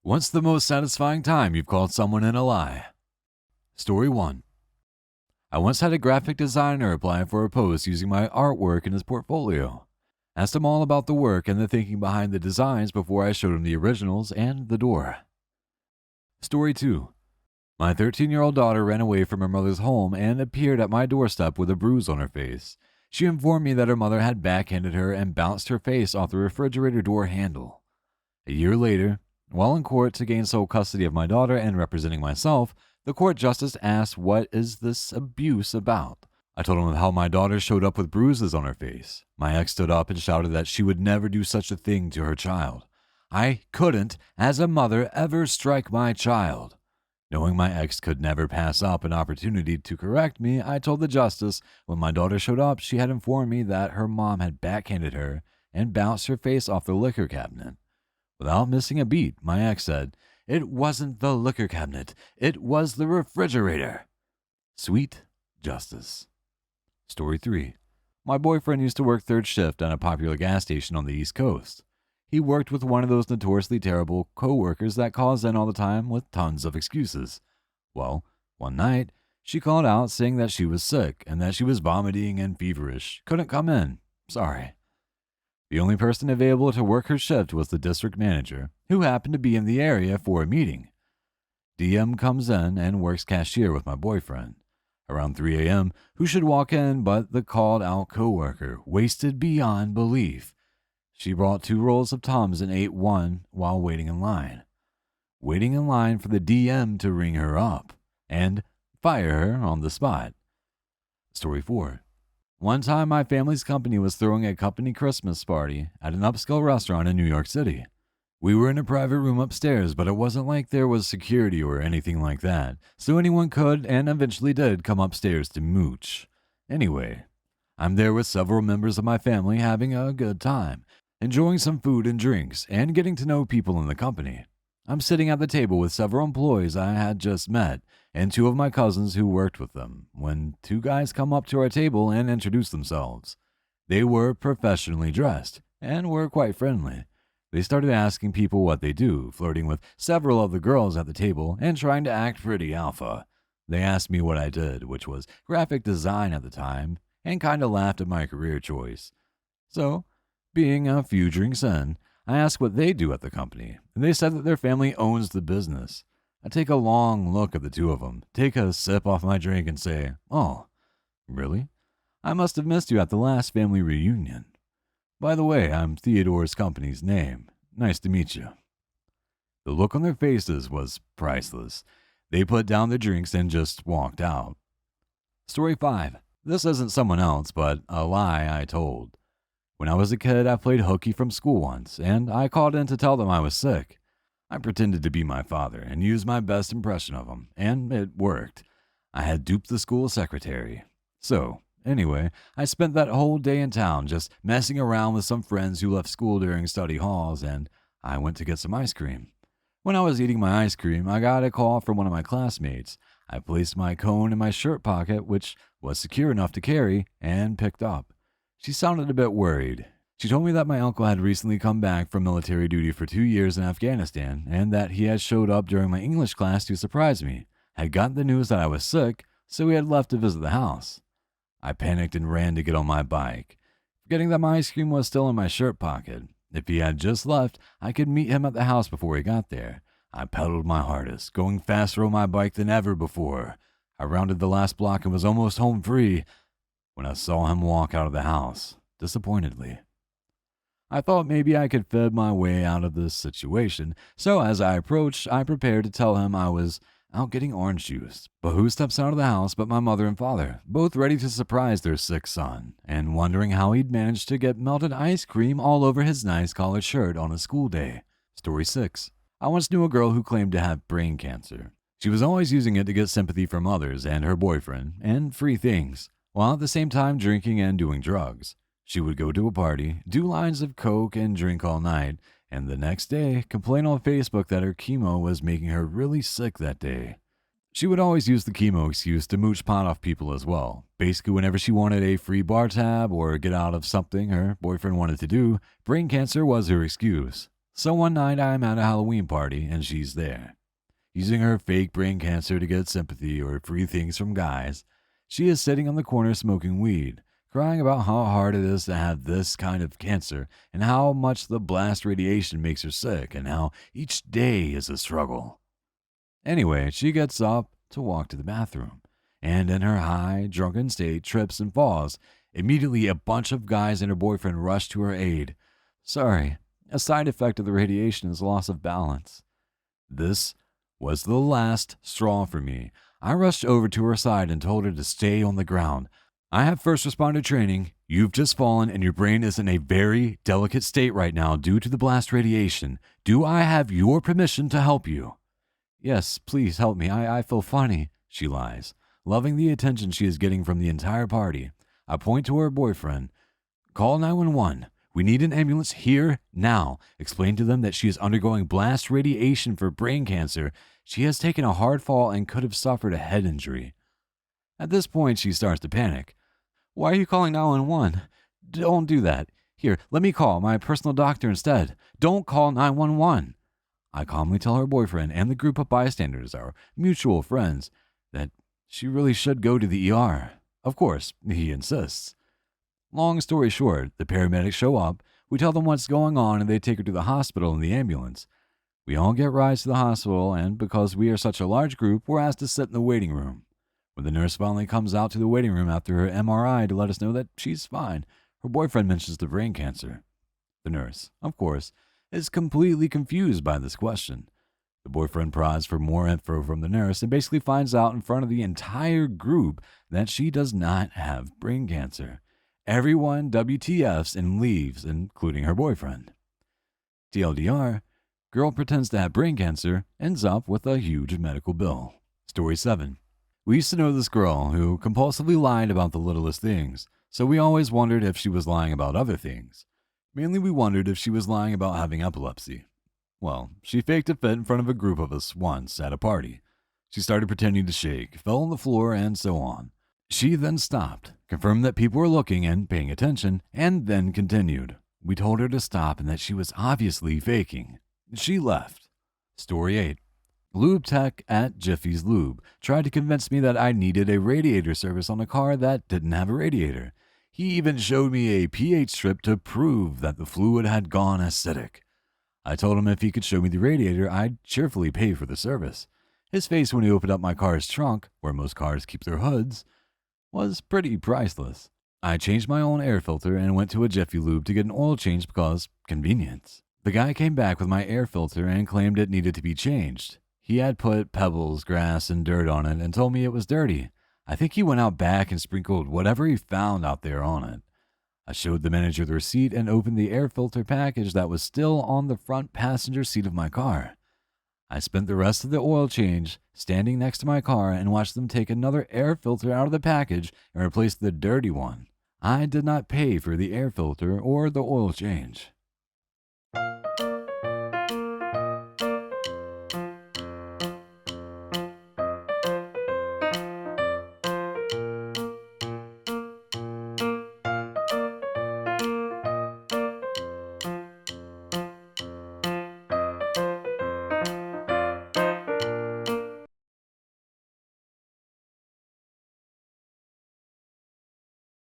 What's the most satisfying time you've called someone in a lie? Story 1. I once had a graphic designer apply for a post using my artwork in his portfolio. Asked him all about the work and the thinking behind the designs before I showed him the originals and the door. Story 2. My 13-year-old daughter ran away from her mother's home and appeared at my doorstep with a bruise on her face. She informed me that her mother had backhanded her and bounced her face off the refrigerator door handle. A year later, while in court to gain sole custody of my daughter and representing myself, the court justice asked what is this abuse about. I told him how my daughter showed up with bruises on her face. My ex stood up and shouted that she would never do such a thing to her child. I couldn't, as a mother, ever strike my child. Knowing my ex could never pass up an opportunity to correct me, I told the justice when my daughter showed up, she had informed me that her mom had backhanded her and bounced her face off the liquor cabinet. Without missing a beat, my ex said, "It wasn't the liquor cabinet, it was the refrigerator." Sweet justice. Story 3. My boyfriend used to work third shift at a popular gas station on the East Coast. He worked with one of those notoriously terrible co-workers that calls in all the time with tons of excuses. Well, one night, she called out saying that she was sick and that she was vomiting and feverish. Couldn't come in. Sorry. The only person available to work her shift was the district manager, who happened to be in the area for a meeting. DM comes in and works cashier with my boyfriend. Around 3 a.m., who should walk in but the called-out co-worker, wasted beyond belief. She brought 2 rolls of Tums and ate one while waiting in line. Waiting in line for the DM to ring her up and fire her on the spot. Story 4. One time, my family's company was throwing a company Christmas party at an upscale restaurant in New York City. We were in a private room upstairs, but it wasn't like there was security or anything like that, so anyone could and eventually did come upstairs to mooch. Anyway, I'm there with several members of my family having a good time, enjoying some food and drinks, and getting to know people in the company. I'm sitting at the table with several employees I had just met, and 2 of my cousins who worked with them, when 2 guys come up to our table and introduce themselves. They were professionally dressed, and were quite friendly. They started asking people what they do, flirting with several of the girls at the table, and trying to act pretty alpha. They asked me what I did, which was graphic design at the time, and kinda laughed at my career choice. So, being a few drinks in, I asked what they do at the company, and they said that their family owns the business. I take a long look at the 2 of them, take a sip off my drink, and say, "Oh, really? I must have missed you at the last family reunion. By the way, I'm Theodore's company's name. Nice to meet you." The look on their faces was priceless. They put down their drinks and just walked out. Story 5. This isn't someone else, but a lie I told. When I was a kid, I played hooky from school once, and I called in to tell them I was sick. I pretended to be my father and used my best impression of him, and it worked. I had duped the school secretary. So, anyway, I spent that whole day in town just messing around with some friends who left school during study halls, and I went to get some ice cream. When I was eating my ice cream, I got a call from one of my classmates. I placed my cone in my shirt pocket, which was secure enough to carry, and picked up. She sounded a bit worried. She told me that my uncle had recently come back from military duty for 2 years in Afghanistan, and that he had showed up during my English class to surprise me, had gotten the news that I was sick, so he had left to visit the house. I panicked and ran to get on my bike, forgetting that my ice cream was still in my shirt pocket. If he had just left, I could meet him at the house before he got there. I pedaled my hardest, going faster on my bike than ever before. I rounded the last block and was almost home free when I saw him walk out of the house, disappointedly. I thought maybe I could fib my way out of this situation, so as I approached, I prepared to tell him I was out getting orange juice. But who steps out of the house but my mother and father, both ready to surprise their sick son, and wondering how he'd managed to get melted ice cream all over his nice collared shirt on a school day. Story 6. I once knew a girl who claimed to have brain cancer. She was always using it to get sympathy from others and her boyfriend, and free things, while at the same time drinking and doing drugs. She would go to a party, do lines of coke and drink all night, and the next day complain on Facebook that her chemo was making her really sick that day. She would always use the chemo excuse to mooch pot off people as well. Basically, whenever she wanted a free bar tab or get out of something her boyfriend wanted to do, brain cancer was her excuse. So one night I'm at a Halloween party and she's there. Using her fake brain cancer to get sympathy or free things from guys, she is sitting on the corner smoking weed, crying about how hard it is to have this kind of cancer and how much the blast radiation makes her sick and how each day is a struggle. Anyway, she gets up to walk to the bathroom, and in her high, drunken state trips and falls. Immediately, a bunch of guys and her boyfriend rush to her aid. Sorry, a side effect of the radiation is loss of balance. This was the last straw for me. I rushed over to her side and told her to stay on the ground. I have first responder training. You've just fallen and your brain is in a very delicate state right now due to the blast radiation. Do I have your permission to help you? Yes, please help me. I feel funny, she lies, loving the attention she is getting from the entire party. I point to her boyfriend. Call 911. We need an ambulance here, now. Explain to them that she is undergoing blast radiation for brain cancer. She has taken a hard fall and could have suffered a head injury. At this point, she starts to panic. Why are you calling 911? Don't do that. Here, let me call my personal doctor instead. Don't call 911. I calmly tell her boyfriend and the group of bystanders, our mutual friends, that she really should go to the ER. Of course, he insists. Long story short, the paramedics show up, we tell them what's going on, and they take her to the hospital in the ambulance. We all get rides to the hospital, and because we are such a large group, we're asked to sit in the waiting room. When the nurse finally comes out to the waiting room after her MRI to let us know that she's fine, her boyfriend mentions the brain cancer. The nurse, of course, is completely confused by this question. The boyfriend prods for more info from the nurse and basically finds out in front of the entire group that she does not have brain cancer. Everyone WTFs and leaves, including her boyfriend. TLDR, girl pretends to have brain cancer, ends up with a huge medical bill. Story 7. We used to know this girl who compulsively lied about the littlest things, so we always wondered if she was lying about other things. Mainly we wondered if she was lying about having epilepsy. Well, she faked a fit in front of a group of us once at a party. She started pretending to shake, fell on the floor, and so on. She then stopped, confirmed that people were looking and paying attention, and then continued. We told her to stop and that she was obviously faking. She left. Story 8. Lube tech at Jiffy's Lube tried to convince me that I needed a radiator service on a car that didn't have a radiator. He even showed me a pH strip to prove that the fluid had gone acidic. I told him if he could show me the radiator, I'd cheerfully pay for the service. His face when he opened up my car's trunk, where most cars keep their hoods, was pretty priceless. I changed my own air filter and went to a Jiffy Lube to get an oil change because convenience. The guy came back with my air filter and claimed it needed to be changed. He had put pebbles, grass, and dirt on it and told me it was dirty. I think he went out back and sprinkled whatever he found out there on it. I showed the manager the receipt and opened the air filter package that was still on the front passenger seat of my car. I spent the rest of the oil change standing next to my car and watched them take another air filter out of the package and replace the dirty one. I did not pay for the air filter or the oil change.